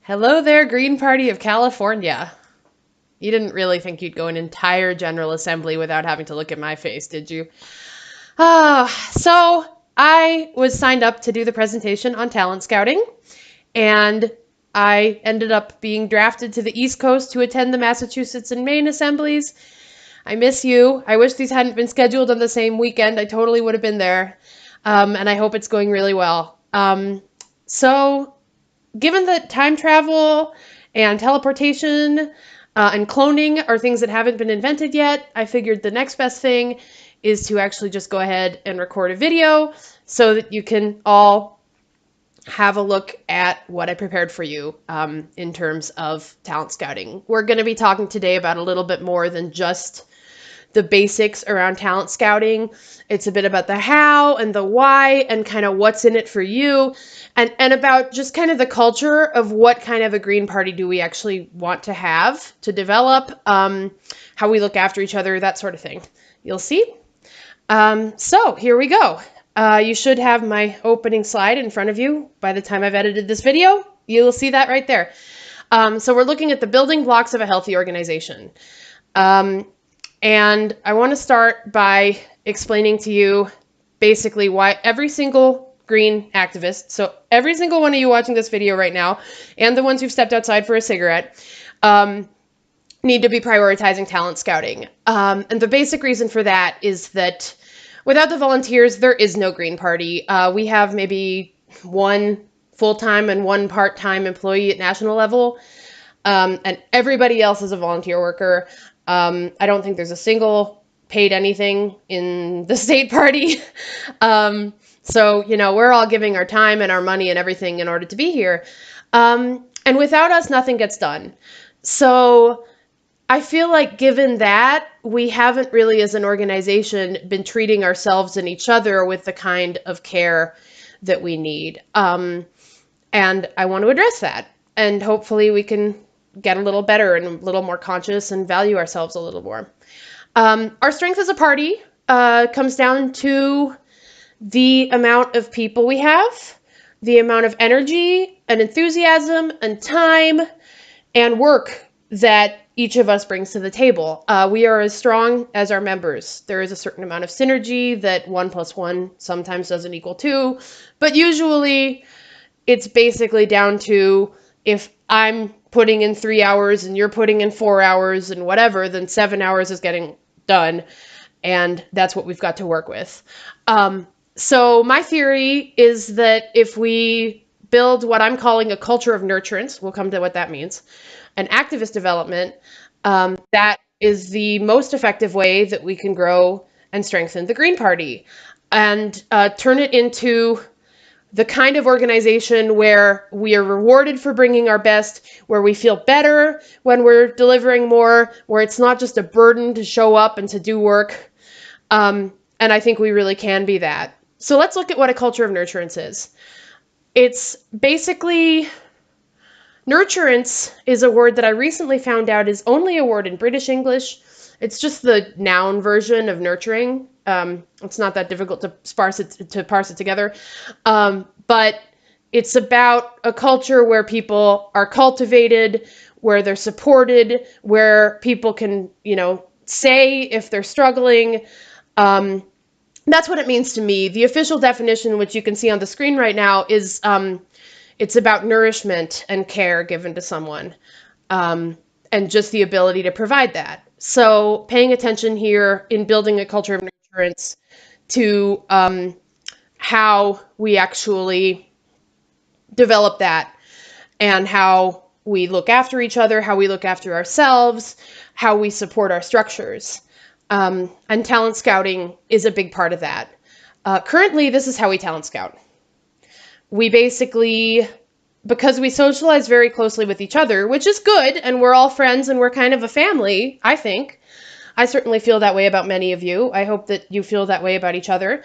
Hello there, Green Party of California. You didn't really think you'd go an entire General Assembly without having to look at my face, did you? So I was signed up to do the presentation on talent scouting, and I ended up being drafted to the East Coast to attend the Massachusetts and Maine assemblies. I miss you. I wish these hadn't been scheduled on the same weekend. I totally would have been there. And I hope it's going really well. So given that time travel and teleportation and cloning are things that haven't been invented yet, I figured the next best thing is to actually just go ahead and record a video so that you can all have a look at what I prepared for you in terms of talent scouting. We're going to be talking today about a little bit more than just the basics around talent scouting. It's a bit about the how and the why and kind of what's in it for you and about just kind of the culture of what kind of a Green Party do we actually want to have to develop, how we look after each other, that sort of thing. You'll see. So here we go. You should have my opening slide in front of you by the time I've edited this video. You'll see that right there. So we're looking at the building blocks of a healthy organization. And I want to start by explaining to you basically why every single green activist, so every single one of you watching this video right now, and the ones who've stepped outside for a cigarette, need to be prioritizing talent scouting. And the basic reason for that is that without the volunteers, there is no Green Party. We have maybe one full-time and one part-time employee at national level, and everybody else is a volunteer worker. I don't think there's a single paid anything in the state party. So, we're all giving our time and our money and everything in order to be here. And without us, nothing gets done. So I feel like given that, we haven't really as an organization been treating ourselves and each other with the kind of care that we need. And I want to address that. And hopefully we can get a little better and a little more conscious and value ourselves a little more. Our strength as a party comes down to the amount of people we have, the amount of energy and enthusiasm and time and work that each of us brings to the table. We are as strong as our members. There is a certain amount of synergy that 1 + 1 sometimes doesn't equal 2, but usually it's basically down to if I'm putting in 3 hours and you're putting in 4 hours and whatever, then 7 hours is getting done. And that's what we've got to work with. So my theory is that if we build what I'm calling a culture of nurturance, we'll come to what that means, an activist development, that is the most effective way that we can grow and strengthen the Green Party and turn it into the kind of organization where we are rewarded for bringing our best, where we feel better when we're delivering more, where it's not just a burden to show up and to do work. And I think we really can be that. So let's look at what a culture of nurturance is. It's basically, nurturance is a word that I recently found out is only a word in British English. It's just the noun version of nurturing. It's not that difficult to parse it together. But it's about a culture where people are cultivated, where they're supported, where people can, say if they're struggling. That's what it means to me. The official definition, which you can see on the screen right now, is it's about nourishment and care given to someone, and just the ability to provide that. So paying attention here in building a culture of nurturance to how we actually develop that and how we look after each other, how we look after ourselves, how we support our structures. And talent scouting is a big part of that. Currently, this is how we talent scout. We basically, because we socialize very closely with each other, which is good, and we're all friends and we're kind of a family, I think. I certainly feel that way about many of you. I hope that you feel that way about each other.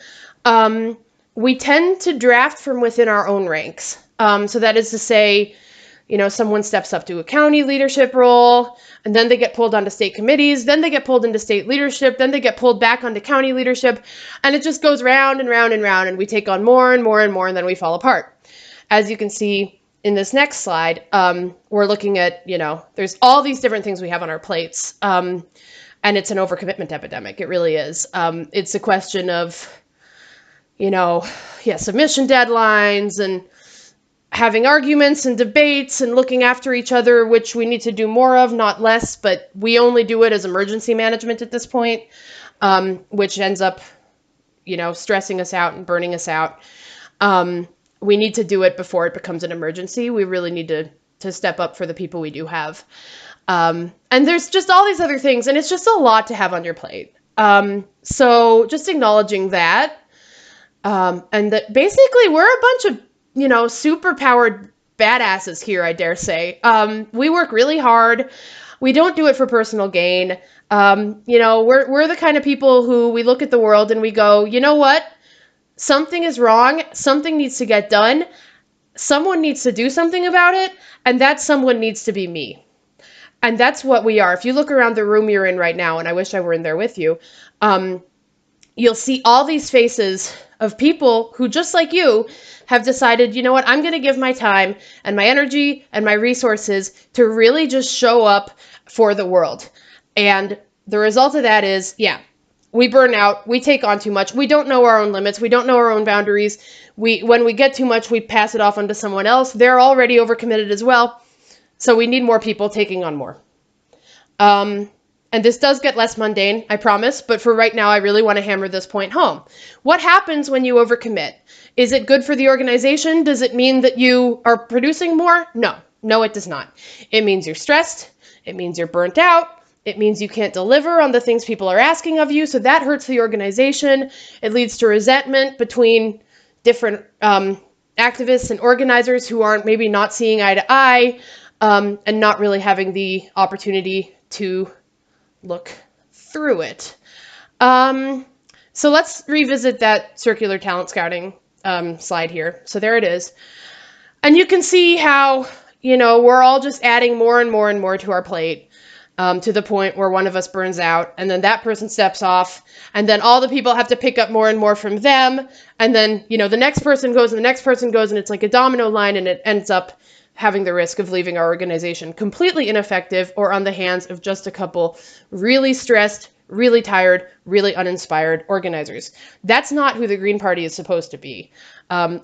We tend to draft from within our own ranks. So that is to say, someone steps up to a county leadership role, and then they get pulled onto state committees, then they get pulled into state leadership, then they get pulled back onto county leadership, and it just goes round and round and round, and we take on more and more and more, and then we fall apart. As you can see in this next slide, we're looking at, there's all these different things we have on our plates. And it's an overcommitment epidemic. It really is. It's a question of, submission deadlines and having arguments and debates and looking after each other, which we need to do more of, not less, but we only do it as emergency management at this point, which ends up, stressing us out and burning us out. We need to do it before it becomes an emergency. We really need to step up for the people we do have. And there's just all these other things, and it's just a lot to have on your plate. So just acknowledging that, and that basically we're a bunch of, super powered badasses here, I dare say. We work really hard. We don't do it for personal gain. We're the kind of people who we look at the world and we go, you know what? Something is wrong. Something needs to get done. Someone needs to do something about it. And that someone needs to be me. And that's what we are. If you look around the room you're in right now, and I wish I were in there with you, you'll see all these faces of people who, just like you, have decided, you know what, I'm going to give my time and my energy and my resources to really just show up for the world. And the result of that is, we burn out, we take on too much, we don't know our own limits, we don't know our own boundaries. When we get too much, we pass it off onto someone else. They're already overcommitted as well. So we need more people taking on more. And this does get less mundane, I promise, but for right now, I really want to hammer this point home. What happens when you overcommit? Is it good for the organization? Does it mean that you are producing more? No, it does not. It means you're stressed. It means you're burnt out. It means you can't deliver on the things people are asking of you, so that hurts the organization. It leads to resentment between different activists and organizers who aren't maybe not seeing eye to eye, and not really having the opportunity to look through it. So let's revisit that circular talent scouting slide here. So there it is. And you can see how, we're all just adding more and more and more to our plate, to the point where one of us burns out, and then that person steps off, and then all the people have to pick up more and more from them, and then, the next person goes, and the next person goes, and it's like a domino line, and it ends up having the risk of leaving our organization completely ineffective or on the hands of just a couple really stressed, really tired, really uninspired organizers. That's not who the Green Party is supposed to be.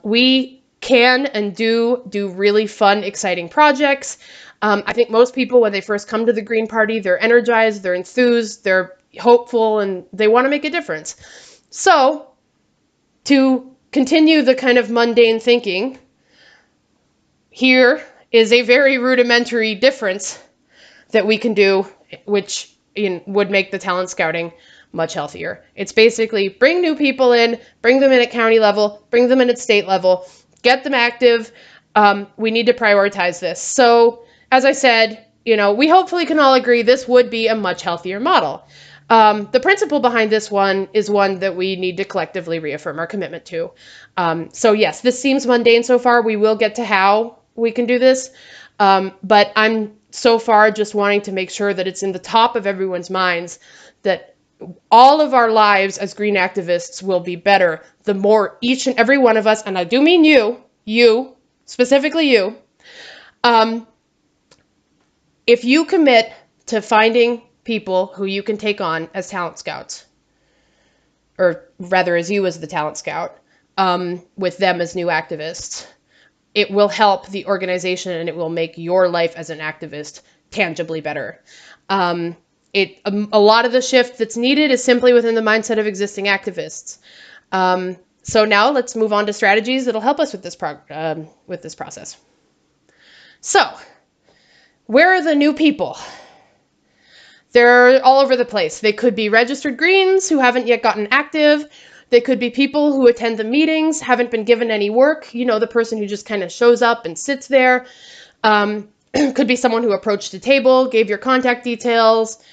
We can and do really fun, exciting projects. I think most people, when they first come to the Green Party, they're energized, they're enthused, they're hopeful, and they want to make a difference. So, to continue the kind of mundane thinking, here is a very rudimentary difference that we can do, which would make the talent scouting much healthier. It's basically bring new people in, bring them in at county level, bring them in at state level, get them active. We need to prioritize this. So, as I said, we hopefully can all agree this would be a much healthier model. The principle behind this one is one that we need to collectively reaffirm our commitment to. So yes, this seems mundane so far. We will get to how we can do this. But I'm so far just wanting to make sure that it's in the top of everyone's minds that all of our lives as green activists will be better the more each and every one of us, and I do mean you, specifically you, if you commit to finding people who you can take on as talent scouts, or rather as you as the talent scout, with them as new activists, it will help the organization and it will make your life as an activist tangibly better. A lot of the shift that's needed is simply within the mindset of existing activists. So now let's move on to strategies that'll help us with this process. So, where are the new people? They're all over the place. They could be registered Greens who haven't yet gotten active. They could be people who attend the meetings, haven't been given any work. The person who just kind of shows up and sits there. Could be someone who approached the table, gave your contact details,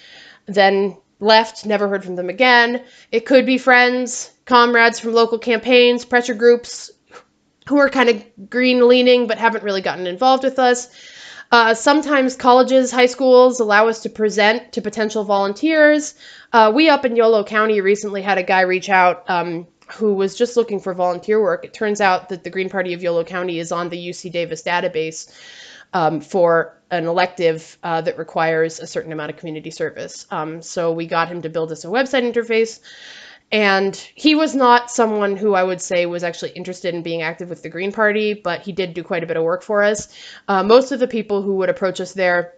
then left, never heard from them again. It could be friends, comrades from local campaigns, pressure groups who are kind of green leaning but haven't really gotten involved with us. Sometimes colleges, high schools allow us to present to potential volunteers. We up in Yolo County recently had a guy reach out who was just looking for volunteer work. It turns out that the Green Party of Yolo County is on the UC Davis database for an elective that requires a certain amount of community service. So we got him to build us a website interface. And he was not someone who I would say was actually interested in being active with the Green Party, but he did do quite a bit of work for us. Most of the people who would approach us there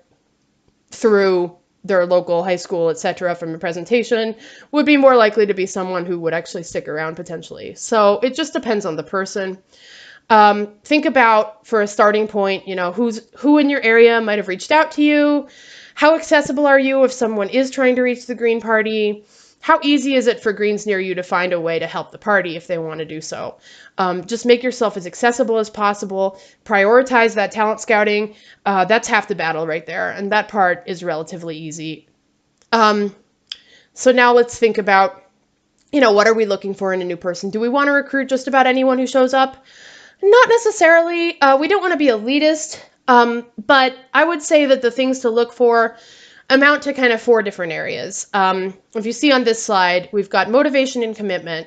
through their local high school, etc., from a presentation would be more likely to be someone who would actually stick around potentially. So it just depends on the person. Think about, for a starting point, who in your area might have reached out to you. How accessible are you if someone is trying to reach the Green Party? How easy is it for Greens near you to find a way to help the party if they want to do so? Just make yourself as accessible as possible. Prioritize that talent scouting. That's half the battle right there, and that part is relatively easy. So now let's think about, what are we looking for in a new person? Do we want to recruit just about anyone who shows up? Not necessarily. We don't want to be elitist, but I would say that the things to look for amount to kind of 4 different areas. If you see on this slide, we've got motivation and commitment,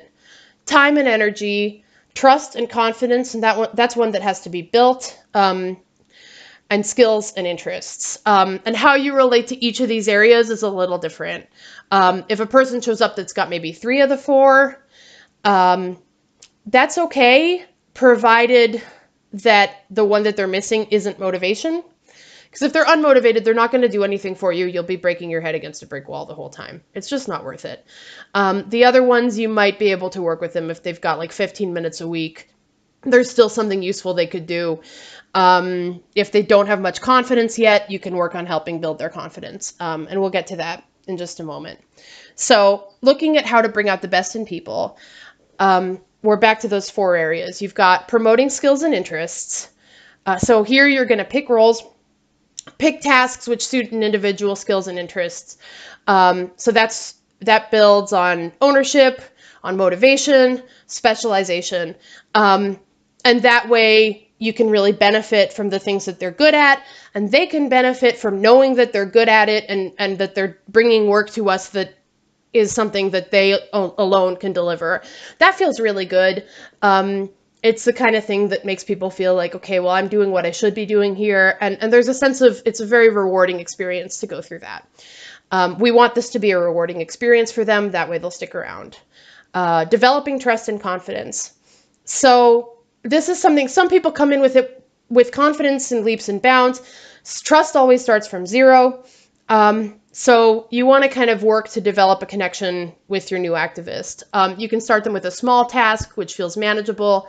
time and energy, trust and confidence, and that's one that has to be built, and skills and interests. And how you relate to each of these areas is a little different. If a person shows up that's got maybe 3 of the 4, that's okay, provided that the one that they're missing isn't motivation. Because if they're unmotivated, they're not going to do anything for you. You'll be breaking your head against a brick wall the whole time. It's just not worth it. The other ones, you might be able to work with them if they've got like 15 minutes a week. There's still something useful they could do. If they don't have much confidence yet, you can work on helping build their confidence. And we'll get to that in just a moment. So looking at how to bring out the best in people, we're back to those 4 areas. You've got promoting skills and interests. So here you're going to pick roles, pick tasks which suit an individual's skills and interests. So that builds on ownership, on motivation, specialization. And that way you can really benefit from the things that they're good at, and they can benefit from knowing that they're good at it and that they're bringing work to us that is something that they alone can deliver. That feels really good. It's the kind of thing that makes people feel like, okay, well, I'm doing what I should be doing here. And there's a sense of, it's a very rewarding experience to go through that. We want this to be a rewarding experience for them. That way they'll stick around. Developing trust and confidence. So this is something, some people come in with it with confidence in leaps and bounds. Trust always starts from 0. So you want to kind of work to develop a connection with your new activist. You can start them with a small task, which feels manageable.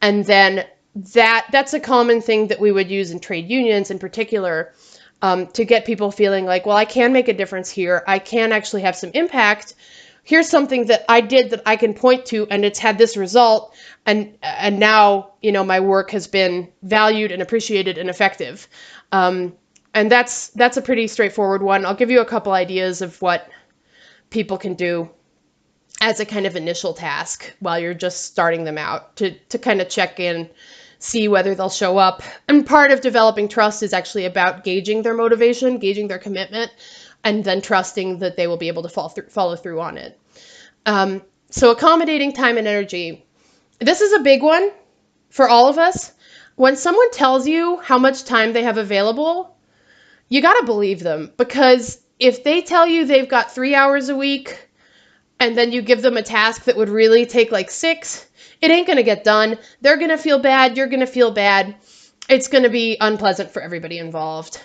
And then that's a common thing that we would use in trade unions in particular, to get people feeling like, well, I can make a difference here. I can actually have some impact. Here's something that I did that I can point to, and it's had this result. And now, my work has been valued and appreciated and effective. And that's a pretty straightforward one. I'll give you a couple ideas of what people can do as a kind of initial task while you're just starting them out to kind of check in, see whether they'll show up. And part of developing trust is actually about gauging their motivation, gauging their commitment, and then trusting that they will be able to follow through on it. So accommodating time and energy. This is a big one for all of us. When someone tells you how much time they have available, you got to believe them, because if they tell you they've got 3 hours a week and then you give them a task that would really take like 6, it ain't going to get done. They're going to feel bad. You're going to feel bad. It's going to be unpleasant for everybody involved.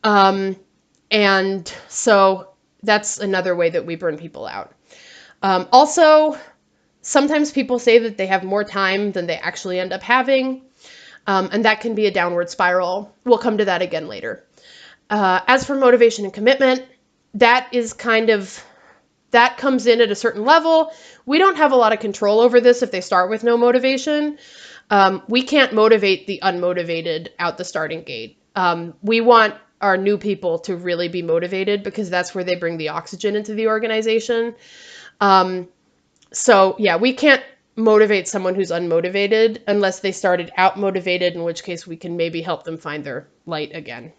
And so that's another way that we burn people out. Also, sometimes people say that they have more time than they actually end up having. And that can be a downward spiral. We'll come to that again later. As for motivation and commitment, that comes in at a certain level. We don't have a lot of control over this if they start with no motivation. We can't motivate the unmotivated out the starting gate. We want our new people to really be motivated, because that's where they bring the oxygen into the organization. So yeah, we can't motivate someone who's unmotivated unless they started out motivated, in which case we can maybe help them find their light again.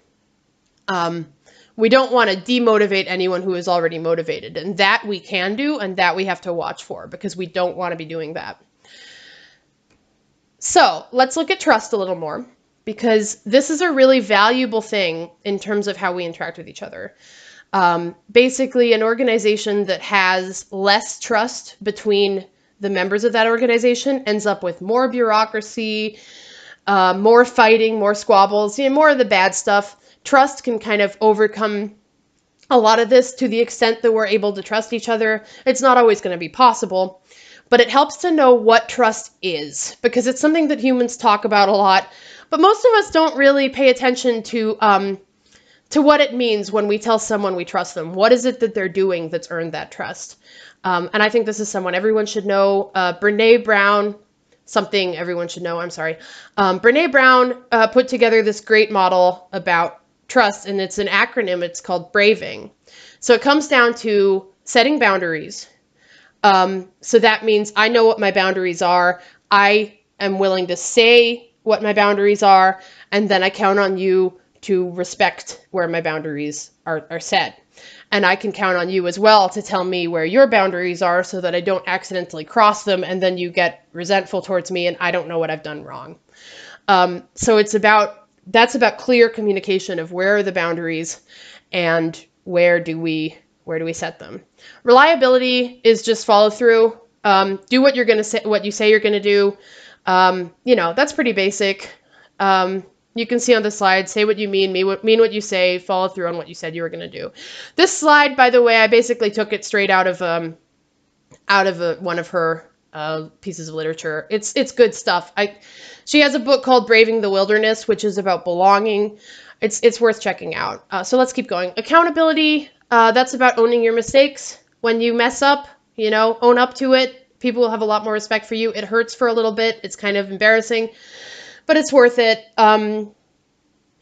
We don't want to demotivate anyone who is already motivated, and that we can do, and that we have to watch for, because we don't want to be doing that. So let's look at trust a little more, because this is a really valuable thing in terms of how we interact with each other. Basically, an organization that has less trust between the members of that organization ends up with more bureaucracy, more fighting, more squabbles, more of the bad stuff. Trust can kind of overcome a lot of this to the extent that we're able to trust each other. It's not always going to be possible, but it helps to know what trust is, because it's something that humans talk about a lot, but most of us don't really pay attention to what it means when we tell someone we trust them. What is it that they're doing that's earned that trust? And I think this is someone everyone should know. Brené Brown, something everyone should know, I'm sorry. Brené Brown put together this great model about trust, and it's an acronym. It's called BRAVING. So it comes down to setting boundaries. So that means I know what my boundaries are. I am willing to say what my boundaries are, and then I count on you to respect where my boundaries are set. And I can count on you as well to tell me where your boundaries are so that I don't accidentally cross them, and then you get resentful towards me and I don't know what I've done wrong. So that's about clear communication of where are the boundaries and where do we set them. Reliability is just follow through. Do what you're going to say, what you say you're going to do. That's pretty basic. You can see on the slide, say what you mean what you say, follow through on what you said you were going to do. This slide, by the way, I basically took it straight out of one of her pieces of literature. It's good stuff. She has a book called Braving the Wilderness, which is about belonging. It's worth checking out. So let's keep going. Accountability, that's about owning your mistakes. When you mess up, own up to it. People will have a lot more respect for you. It hurts for a little bit. It's kind of embarrassing, but it's worth it. In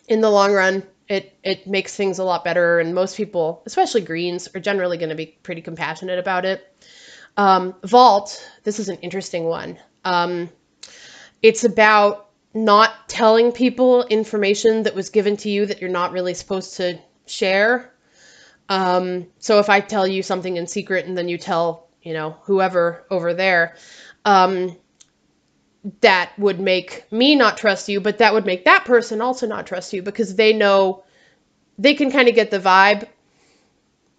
the long run, it makes things a lot better, and most people, especially Greens, are generally going to be pretty compassionate about it. Vault, this is an interesting one. It's about not telling people information that was given to you that you're not really supposed to share. So if I tell you something in secret and then you tell, whoever over there, that would make me not trust you, but that would make that person also not trust you, because they know, they can kind of get the vibe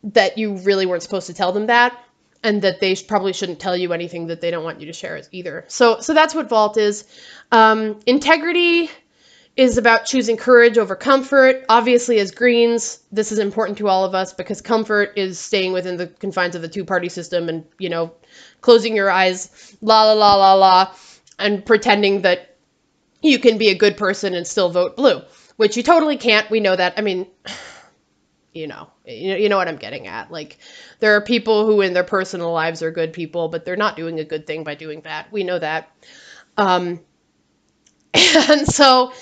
that you really weren't supposed to tell them that, and that they probably shouldn't tell you anything that they don't want you to share either. So that's what Vault is. Integrity is about choosing courage over comfort. Obviously, as Greens, this is important to all of us, because comfort is staying within the confines of the two-party system and, closing your eyes, la la la la la, and pretending that you can be a good person and still vote blue, which you totally can't. We know that. I mean, you know what I'm getting at. Like, there are people who in their personal lives are good people, but they're not doing a good thing by doing that. We know that. And so,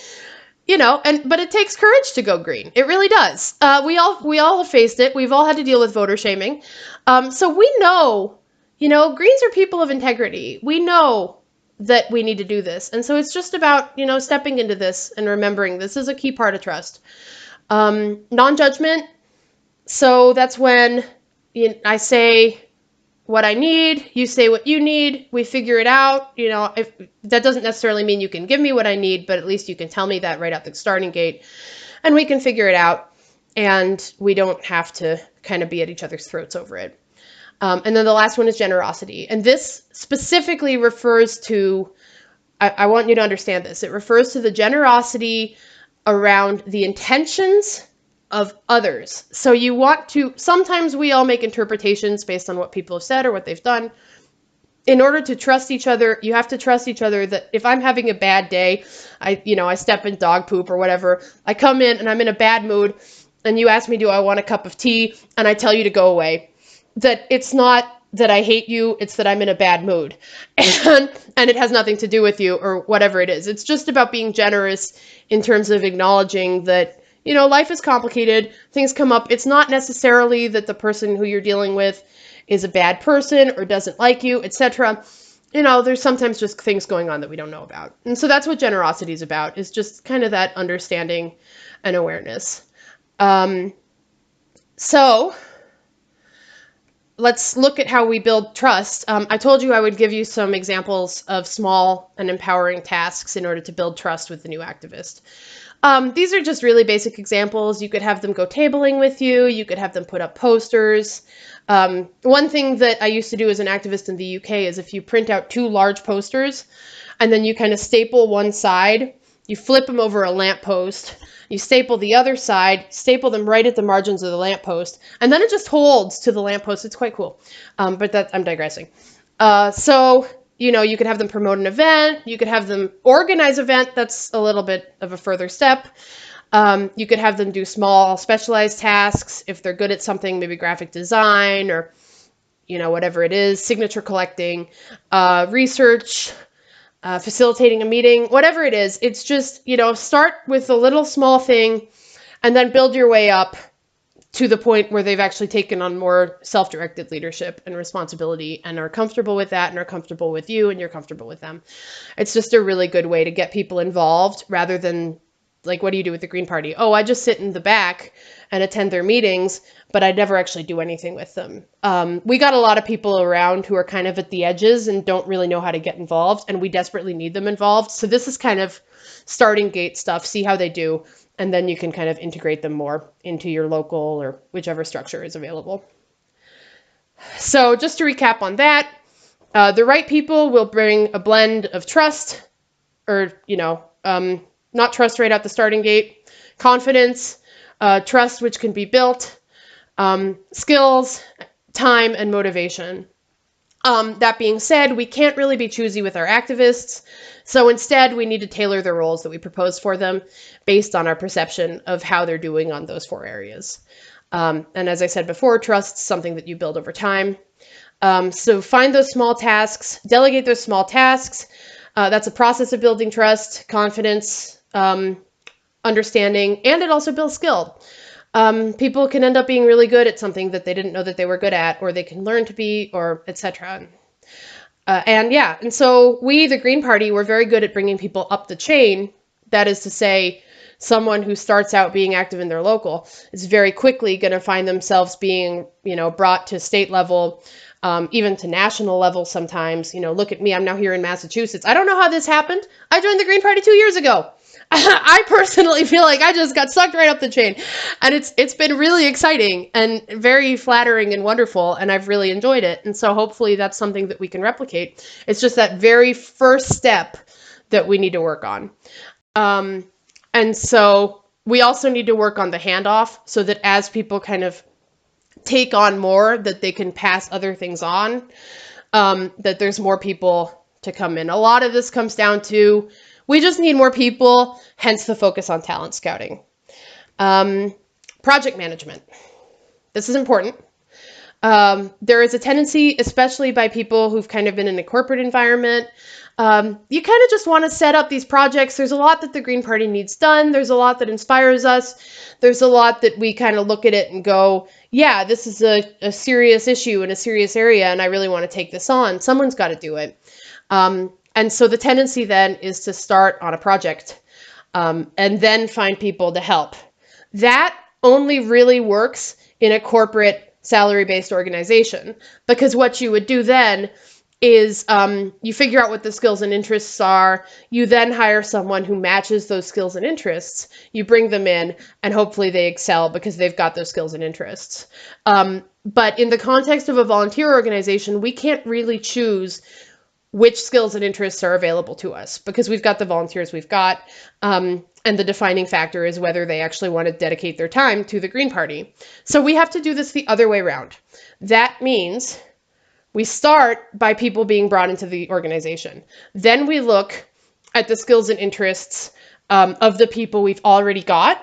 but it takes courage to go green. It really does. We all have faced it. We've all had to deal with voter shaming. So we know, Greens are people of integrity. We know that we need to do this. And so it's just about, stepping into this and remembering this is a key part of trust. Non-judgment. So that's when I say what I need, you say what you need, we figure it out. If that doesn't necessarily mean you can give me what I need, but at least you can tell me that right at the starting gate, and we can figure it out, and we don't have to kind of be at each other's throats over it. And then the last one is generosity. And this specifically refers to, I want you to understand this, it refers to the generosity around the intentions of others. So you want to, sometimes we all make interpretations based on what people have said or what they've done. In order to trust each other, you have to trust each other that if I'm having a bad day, I step in dog poop or whatever, I come in and I'm in a bad mood, and you ask me, do I want a cup of tea? And I tell you to go away. That it's not that I hate you, it's that I'm in a bad mood. And it has nothing to do with you or whatever it is. It's just about being generous in terms of acknowledging that, life is complicated, things come up. It's not necessarily that the person who you're dealing with is a bad person or doesn't like you, etc. There's sometimes just things going on that we don't know about. And so that's what generosity is about, is just kind of that understanding and awareness. So let's look at how we build trust. I told you I would give you some examples of small and empowering tasks in order to build trust with the new activist. These are just really basic examples. You could have them go tabling with you. You could have them put up posters. One thing that I used to do as an activist in the UK is if you print out 2 large posters and then you kind of staple one side, you flip them over a lamppost, you staple the other side, staple them right at the margins of the lamppost, and then it just holds to the lamppost. It's quite cool. But I'm digressing. So, you know, you could have them promote an event. You could have them organize an event. That's a little bit of a further step. You could have them do small specialized tasks if they're good at something, maybe graphic design or, you know, whatever it is, signature collecting, research, facilitating a meeting, whatever it is. It's just, you know, start with a little small thing and then build your way up to the point where they've actually taken on more self-directed leadership and responsibility and are comfortable with that and are comfortable with you and you're comfortable with them. It's just a really good way to get people involved rather than, like, what do you do with the Green Party? Oh, I just sit in the back and attend their meetings, but I never actually do anything with them. We got a lot of people around who are kind of at the edges and don't really know how to get involved, and we desperately need them involved. So this is kind of starting gate stuff, see how they do, and then you can kind of integrate them more into your local or whichever structure is available. So just to recap on that, the right people will bring a blend of trust, or, you know, not trust right at the starting gate, confidence, trust which can be built, skills, time, and motivation. That being said, we can't really be choosy with our activists, so instead we need to tailor the roles that we propose for them based on our perception of how they're doing on those 4 areas. And as I said before, trust is something that you build over time. So find those small tasks, delegate those small tasks. That's a process of building trust, confidence, understanding, and it also builds skill. People can end up being really good at something that they didn't know that they were good at, or they can learn to be, or etc. And so we, the Green Party, we're very good at bringing people up the chain. That is to say, someone who starts out being active in their local is very quickly going to find themselves being, you know, brought to state level, even to national level sometimes. You know, look at me, I'm now here in Massachusetts. I don't know how this happened. I joined the Green Party 2 years ago. I personally feel like I just got sucked right up the chain, and it's been really exciting and very flattering and wonderful, and I've really enjoyed it. And so hopefully that's something that we can replicate. It's just that very first step that we need to work on. And so we also need to work on the handoff so that as people kind of take on more, that they can pass other things on, that there's more people to come in. A lot of this comes down to we just need more people, hence the focus on talent scouting. Project management. This is important. There is a tendency, especially by people who've kind of been in a corporate environment, you kind of just want to set up these projects. There's a lot that the Green Party needs done. There's a lot that inspires us. There's a lot that we kind of look at it and go, yeah, this is a serious issue in a serious area, and I really want to take this on. Someone's got to do it. And so the tendency then is to start on a project and then find people to help. That only really works in a corporate salary-based organization, because what you would do then is you figure out what the skills and interests are. You then hire someone who matches those skills and interests. You bring them in, and hopefully they excel because they've got those skills and interests. But in the context of a volunteer organization, we can't really choose which skills and interests are available to us because we've got the volunteers we've got. And the defining factor is whether they actually want to dedicate their time to the Green Party. So we have to do this the other way around. That means we start by people being brought into the organization. Then we look at the skills and interests of the people we've already got.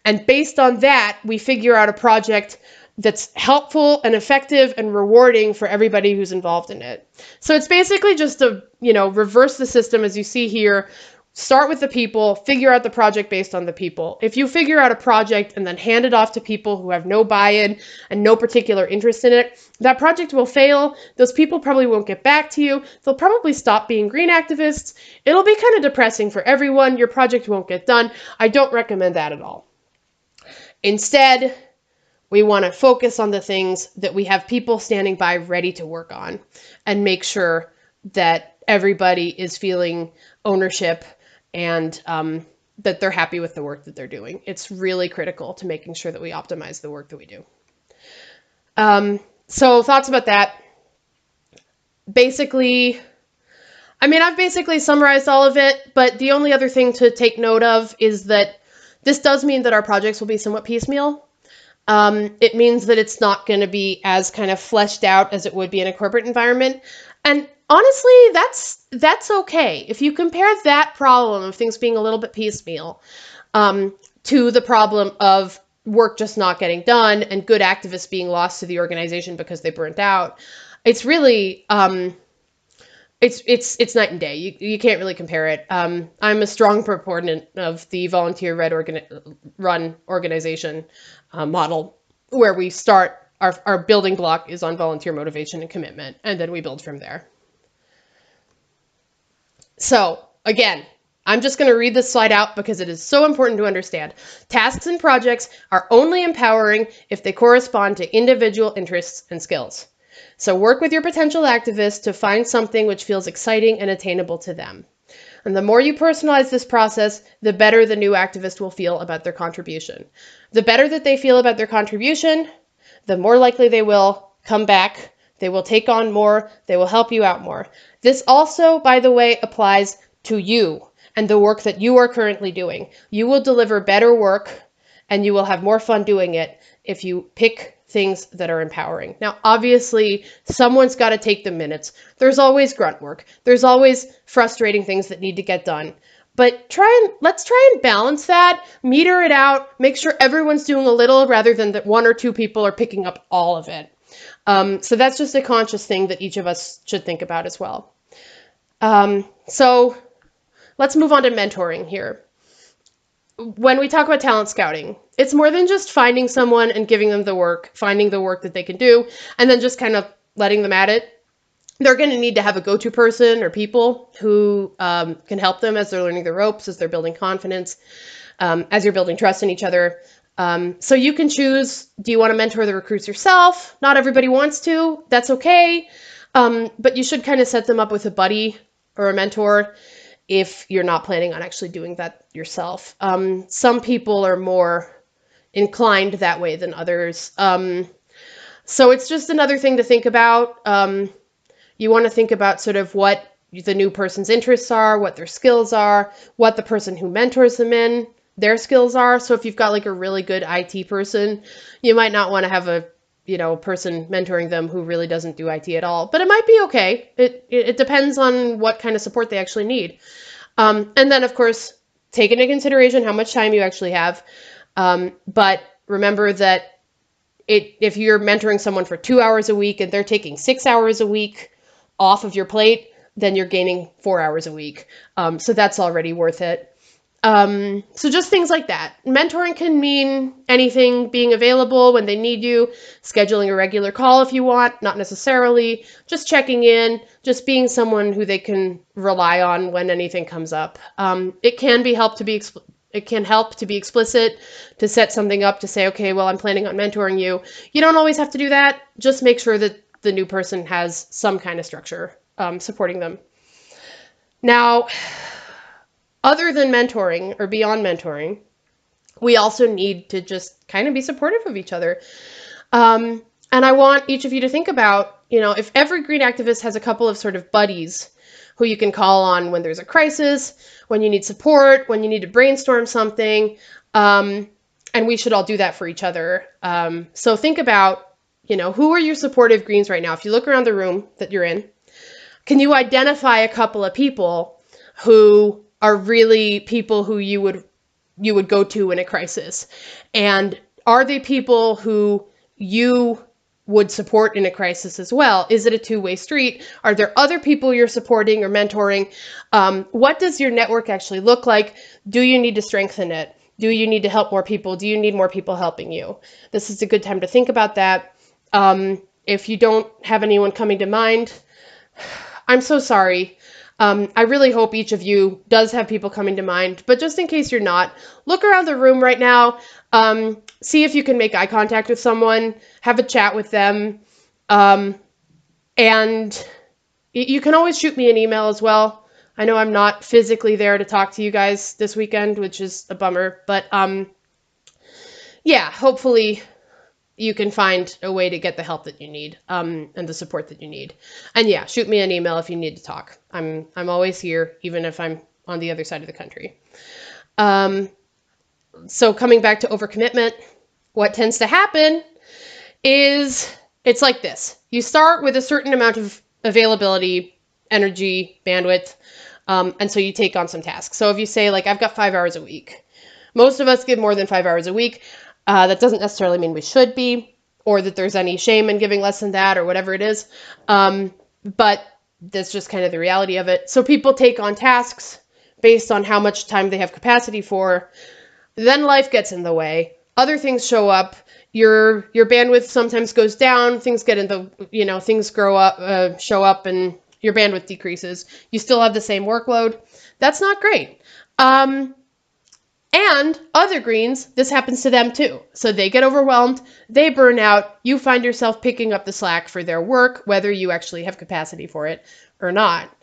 And based on that, we figure out a project that's helpful and effective and rewarding for everybody who's involved in it. So it's basically just to, reverse the system as you see here. Start with the people, figure out the project based on the people. If you figure out a project and then hand it off to people who have no buy-in and no particular interest in it, that project will fail. Those people probably won't get back to you. They'll probably stop being green activists. It'll be kind of depressing for everyone. Your project won't get done. I don't recommend that at all. Instead, we want to focus on the things that we have people standing by ready to work on and make sure that everybody is feeling ownership and that they're happy with the work that they're doing. It's really critical to making sure that we optimize the work that we do. So thoughts about that. Basically, I mean, I've basically summarized all of it, but the only other thing to take note of is that this does mean that our projects will be somewhat piecemeal. It means that it's not going to be as kind of fleshed out as it would be in a corporate environment. And honestly, that's okay. If you compare that problem of things being a little bit piecemeal to the problem of work just not getting done and good activists being lost to the organization because they burnt out, it's really it's night and day. You can't really compare it. I'm a strong proponent of the volunteer run organization model, where we start our building block is on volunteer motivation and commitment, and then we build from there. So again, I'm just going to read this slide out because it is so important to understand. Tasks and projects are only empowering if they correspond to individual interests and skills. So work with your potential activists to find something which feels exciting and attainable to them. And the more you personalize this process, the better the new activist will feel about their contribution. The better that they feel about their contribution, the more likely they will come back, they will take on more, they will help you out more. This also, by the way, applies to you and the work that you are currently doing. You will deliver better work and you will have more fun doing it if you pick things that are empowering. Now, obviously, someone's got to take the minutes. There's always grunt work. There's always frustrating things that need to get done. But let's try and balance that, meter it out, make sure everyone's doing a little rather than that one or two people are picking up all of it. So that's just a conscious thing that each of us should think about as well. So let's move on to mentoring here. When we talk about talent scouting, it's more than just finding someone and giving them the work, finding the work that they can do, and then just kind of letting them at it. They're going to need to have a go-to person or people who can help them as they're learning the ropes, as they're building confidence, as you're building trust in each other. So you can choose, do you want to mentor the recruits yourself? Not everybody wants to. That's okay. But you should kind of set them up with a buddy or a mentor if you're not planning on actually doing that yourself. Some people are more inclined that way than others. So it's just another thing to think about. You want to think about sort of what the new person's interests are, what their skills are, what the person who mentors them in, their skills are. So if you've got like a really good IT person, you might not want to have a person mentoring them who really doesn't do IT at all, but it might be okay. It depends on what kind of support they actually need. And then of course, take into consideration how much time you actually have. But remember that if you're mentoring someone for 2 hours a week and they're taking 6 hours a week off of your plate, then you're gaining 4 hours a week. So that's already worth it. So just things like that. Mentoring can mean anything, being available when they need you, scheduling a regular call if you want, not necessarily, just checking in, just being someone who they can rely on when anything comes up. It can help to be explicit, to set something up, to say, okay, well, I'm planning on mentoring you. You don't always have to do that. Just make sure that the new person has some kind of structure supporting them. Now, other than mentoring or beyond mentoring, we also need to just kind of be supportive of each other. And I want each of you to think about, if every green activist has a couple of sort of buddies who you can call on when there's a crisis, when you need support, when you need to brainstorm something, and we should all do that for each other. So think about, who are your supportive greens right now? If you look around the room that you're in, can you identify a couple of people who are really people who you would go to in a crisis? And are they people who you would support in a crisis as well? Is it a two-way street? Are there other people you're supporting or mentoring? What does your network actually look like? Do you need to strengthen it? Do you need to help more people? Do you need more people helping you? This is a good time to think about that. If you don't have anyone coming to mind, I'm so sorry. I really hope each of you does have people coming to mind, but just in case you're not, look around the room right now, see if you can make eye contact with someone, have a chat with them, and you can always shoot me an email as well. I know I'm not physically there to talk to you guys this weekend, which is a bummer, but yeah, hopefully you can find a way to get the help that you need, and the support that you need. And yeah, shoot me an email if you need to talk. I'm always here, even if I'm on the other side of the country. So coming back to overcommitment, what tends to happen is it's like this. You start with a certain amount of availability, energy, bandwidth, and so you take on some tasks. So if you say, like, I've got 5 hours a week, most of us give more than 5 hours a week. That doesn't necessarily mean we should be, or that there's any shame in giving less than that, or whatever it is. But that's just kind of the reality of it. So people take on tasks based on how much time they have capacity for. Then life gets in the way. Other things show up. Your bandwidth sometimes goes down. Things get in the, things grow up, show up, and your bandwidth decreases. You still have the same workload. That's not great. And other greens, this happens to them too. So they get overwhelmed, they burn out, you find yourself picking up the slack for their work, whether you actually have capacity for it or not.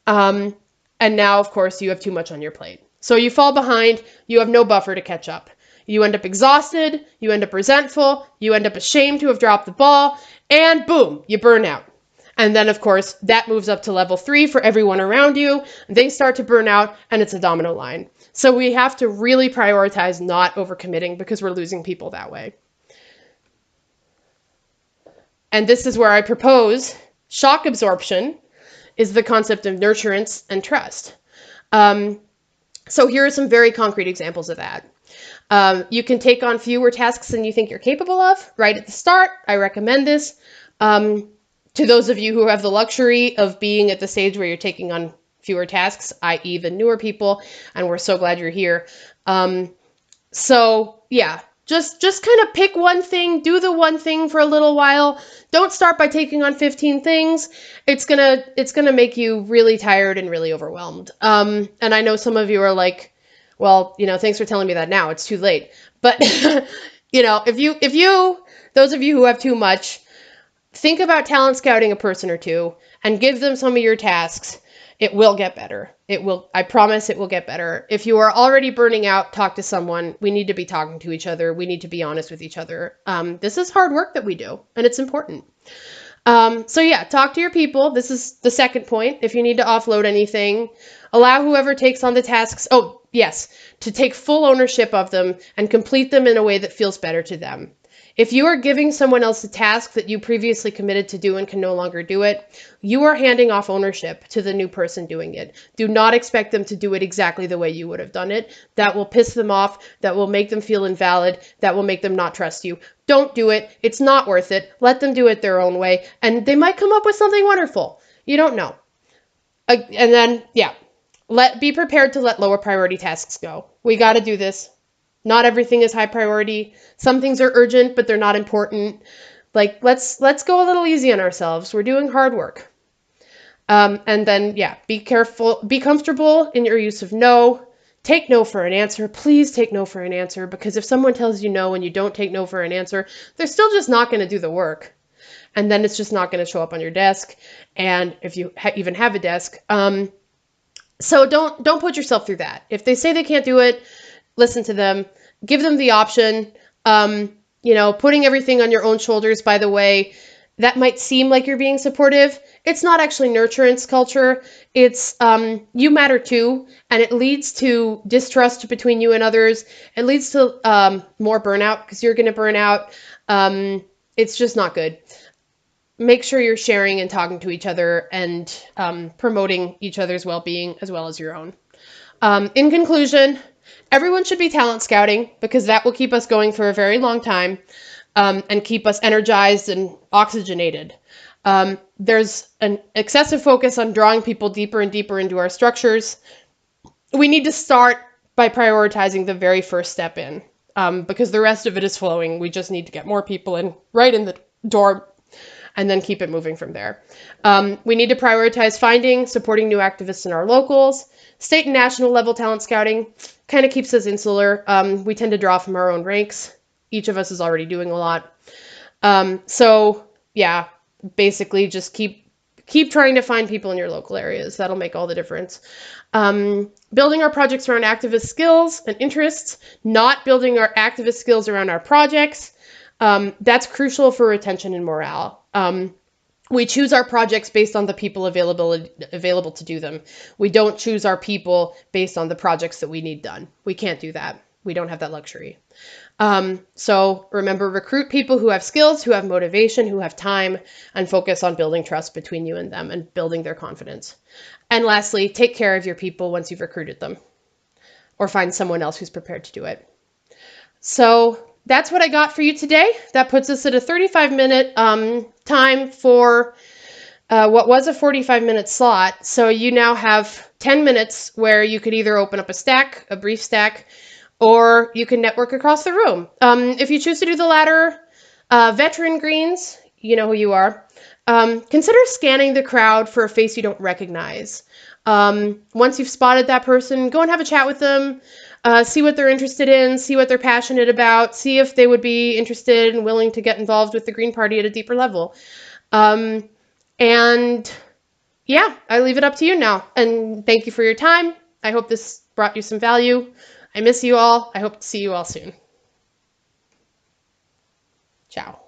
And now, of course, you have too much on your plate. So you fall behind, you have no buffer to catch up. You end up exhausted, you end up resentful, you end up ashamed to have dropped the ball, and boom, you burn out. And then, of course, that moves up to level 3 for everyone around you. They start to burn out, and it's a domino line. So we have to really prioritize not overcommitting because we're losing people that way. And this is where I propose shock absorption is the concept of nurturance and trust. So here are some very concrete examples of that. You can take on fewer tasks than you think you're capable of right at the start. I recommend this. To those of you who have the luxury of being at the stage where you're taking on fewer tasks, i.e. the newer people, and we're so glad you're here. So yeah, just kind of pick one thing, do the one thing for a little while. Don't start by taking on 15 things. It's gonna make you really tired and really overwhelmed. And I know some of you are like, well, thanks for telling me that now. It's too late. But if you, those of you who have too much, think about talent scouting a person or two and give them some of your tasks. It will get better. I promise it will get better. If you are already burning out, talk to someone. We need to be talking to each other. We need to be honest with each other. This is hard work that we do, and it's important. So yeah, talk to your people. This is the second point. If you need to offload anything, allow whoever takes on the tasks, to take full ownership of them and complete them in a way that feels better to them. If you are giving someone else a task that you previously committed to do and can no longer do it, you are handing off ownership to the new person doing it. Do not expect them to do it exactly the way you would have done it. That will piss them off. That will make them feel invalid. That will make them not trust you. Don't do it. It's not worth it. Let them do it their own way, and they might come up with something wonderful. You don't know. And then, be prepared to let lower priority tasks go. We got to do this. Not everything is high priority. Some things are urgent, but they're not important. Like, let's go a little easy on ourselves. We're doing hard work. And then, be careful, be comfortable in your use of no. Take no for an answer. Please take no for an answer, because if someone tells you no and you don't take no for an answer, they're still just not going to do the work. And then it's just not going to show up on your desk. And if you even have a desk. So don't put yourself through that. If they say they can't do it, listen to them, give them the option. Putting everything on your own shoulders, by the way, that might seem like you're being supportive. It's not actually nurturance culture. It's you matter too, and it leads to distrust between you and others. It leads to more burnout because you're going to burn out. It's just not good. Make sure you're sharing and talking to each other and promoting each other's well-being as well as your own. In conclusion, everyone should be talent scouting because that will keep us going for a very long time and keep us energized and oxygenated. There's an excessive focus on drawing people deeper and deeper into our structures. We need to start by prioritizing the very first step in because the rest of it is flowing. We just need to get more people in right in the door. and then keep it moving from there. We need to prioritize finding, supporting new activists in our locals. State and national level talent scouting kind of keeps us insular. We tend to draw from our own ranks. Each of us is already doing a lot. So yeah, basically just keep trying to find people in your local areas. That'll make all the difference. Building our projects around activist skills and interests, not building our activist skills around our projects. That's crucial for retention and morale. We choose our projects based on the people available to do them. We don't choose our people based on the projects that we need done. We can't do that. We don't have that luxury. So remember, recruit people who have skills, who have motivation, who have time, and focus on building trust between you and them and building their confidence. And lastly, take care of your people once you've recruited them, or find someone else who's prepared to do it. So that's what I got for you today. That puts us at a 35-minute time for what was a 45-minute slot. So you now have 10 minutes where you could either open up a stack, a brief stack, or you can network across the room. If you choose to do the latter, veteran greens, you know who you are. Consider scanning the crowd for a face you don't recognize. Once you've spotted that person, go and have a chat with them. See what they're interested in, see what they're passionate about, see if they would be interested and willing to get involved with the Green Party at a deeper level. And yeah, I leave it up to you now. And thank you for your time. I hope this brought you some value. I miss you all. I hope to see you all soon. Ciao.